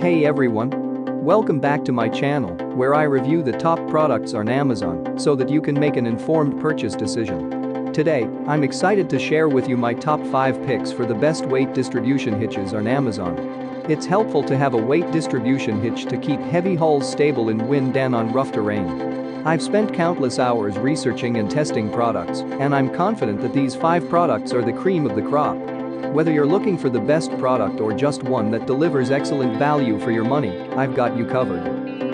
Hey everyone! Welcome back to my channel, where I review the top products on Amazon so that you can make an informed purchase decision. Today, I'm excited to share with you my top 5 picks for the best weight distribution hitches on Amazon. It's helpful to have a weight distribution hitch to keep heavy hauls stable in wind and on rough terrain. I've spent countless hours researching and testing products, and I'm confident that these 5 products are the cream of the crop. Whether you're looking for the best product or just one that delivers excellent value for your money, I've got you covered.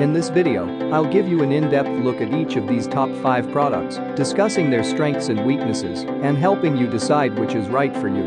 In this video, I'll give you an in-depth look at each of these top 5 products, discussing their strengths and weaknesses, and helping you decide which is right for you.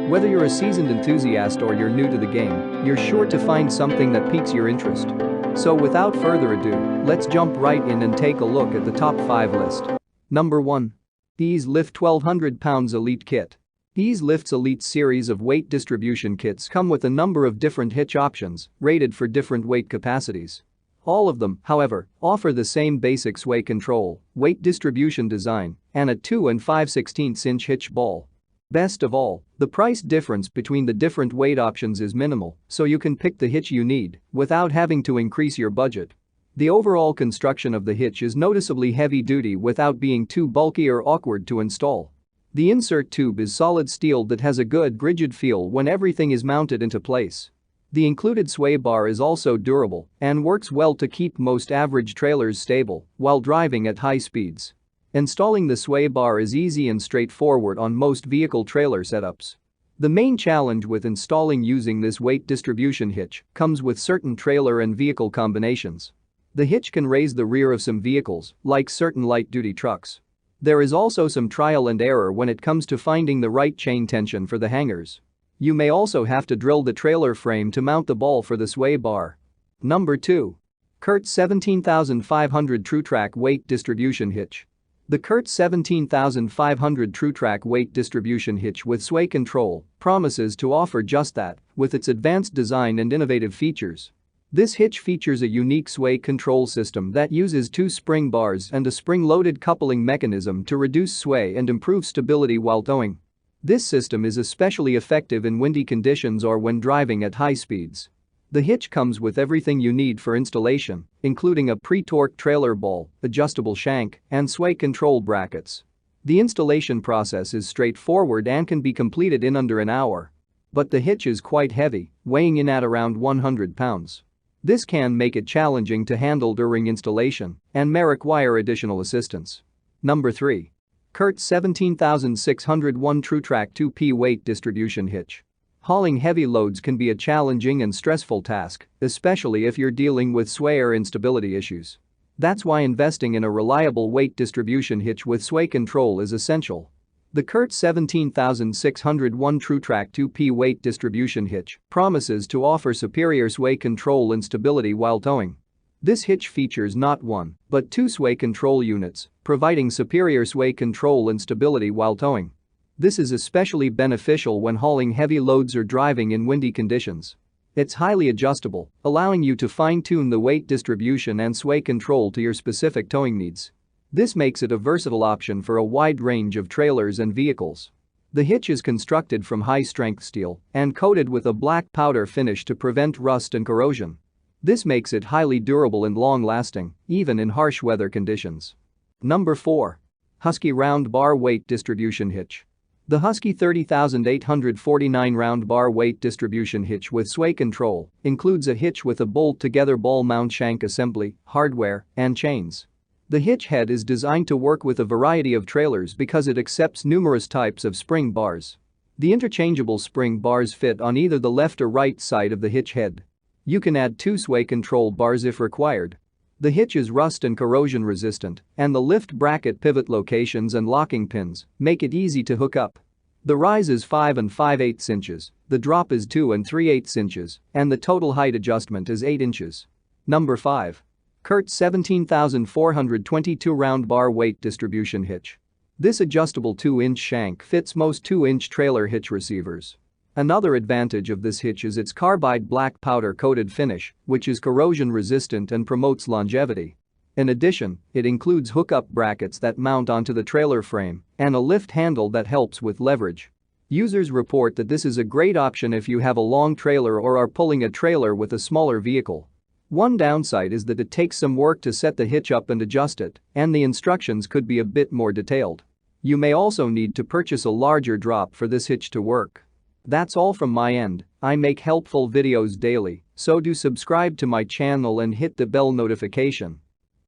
Whether you're a seasoned enthusiast or you're new to the game, you're sure to find something that piques your interest. So without further ado, let's jump right in and take a look at the top 5 list. Number 1. Ease Lift 1200 Pounds Elite Kit. Ease Lift's Elite series of weight distribution kits come with a number of different hitch options, rated for different weight capacities. All of them, however, offer the same basic sway control, weight distribution design, and a 2 5/16" hitch ball. Best of all, the price difference between the different weight options is minimal, so you can pick the hitch you need without having to increase your budget. The overall construction of the hitch is noticeably heavy-duty without being too bulky or awkward to install. The insert tube is solid steel that has a good, rigid feel when everything is mounted into place. The included sway bar is also durable and works well to keep most average trailers stable while driving at high speeds. Installing the sway bar is easy and straightforward on most vehicle trailer setups. The main challenge with installing using this weight distribution hitch comes with certain trailer and vehicle combinations. The hitch can raise the rear of some vehicles, like certain light-duty trucks. There is also some trial and error when it comes to finding the right chain tension for the hangers. You may also have to drill the trailer frame to mount the ball for the sway bar. Number 2. Kurtz 17500 TrueTrack Weight Distribution Hitch. The Kurtz 17500 TrueTrack Weight Distribution Hitch with sway control promises to offer just that, with its advanced design and innovative features. This hitch features a unique sway control system that uses 2 spring bars and a spring-loaded coupling mechanism to reduce sway and improve stability while towing. This system is especially effective in windy conditions or when driving at high speeds. The hitch comes with everything you need for installation, including a pre-torqued trailer ball, adjustable shank, and sway control brackets. The installation process is straightforward and can be completed in under an hour. But the hitch is quite heavy, weighing in at around 100 pounds. This can make it challenging to handle during installation and may require additional assistance. Number 3. Kurtz 17601 TrueTrack 2P Weight Distribution Hitch. Hauling heavy loads can be a challenging and stressful task, especially if you're dealing with sway or instability issues. That's why investing in a reliable weight distribution hitch with sway control is essential. The Kurtz 17601 TrueTrack 2P Weight Distribution Hitch promises to offer superior sway control and stability while towing. This hitch features not 1, but 2 sway control units, providing superior sway control and stability while towing. This is especially beneficial when hauling heavy loads or driving in windy conditions. It's highly adjustable, allowing you to fine-tune the weight distribution and sway control to your specific towing needs. This makes it a versatile option for a wide range of trailers and vehicles. The hitch is constructed from high-strength steel and coated with a black powder finish to prevent rust and corrosion. This makes it highly durable and long-lasting, even in harsh weather conditions. Number 4. Husky Round Bar Weight Distribution Hitch. The Husky 30849 round bar weight distribution hitch with sway control includes a hitch with a bolt-together ball mount shank assembly, hardware, and chains. The hitch head is designed to work with a variety of trailers because it accepts numerous types of spring bars. The interchangeable spring bars fit on either the left or right side of the hitch head. You can add 2 sway control bars if required. The hitch is rust and corrosion resistant, and the lift bracket pivot locations and locking pins make it easy to hook up. The rise is 5 5/8 inches, the drop is 2 3/8 inches, and the total height adjustment is 8 inches. Number 5. Kurtz 17422 round bar weight distribution hitch. This adjustable 2-inch shank fits most 2-inch trailer hitch receivers. Another advantage of this hitch is its carbide black powder coated finish, which is corrosion resistant and promotes longevity. In addition, it includes hookup brackets that mount onto the trailer frame and a lift handle that helps with leverage. Users report that this is a great option if you have a long trailer or are pulling a trailer with a smaller vehicle. One downside is that it takes some work to set the hitch up and adjust it, and the instructions could be a bit more detailed. You may also need to purchase a larger drop for this hitch to work. That's all from my end. I make helpful videos daily, so do subscribe to my channel and hit the bell notification.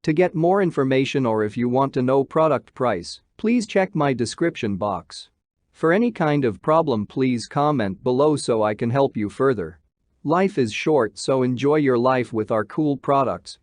To get more information or if you want to know product price, please check my description box. For any kind of problem, please comment below so I can help you further. Life is short, so enjoy your life with our cool products.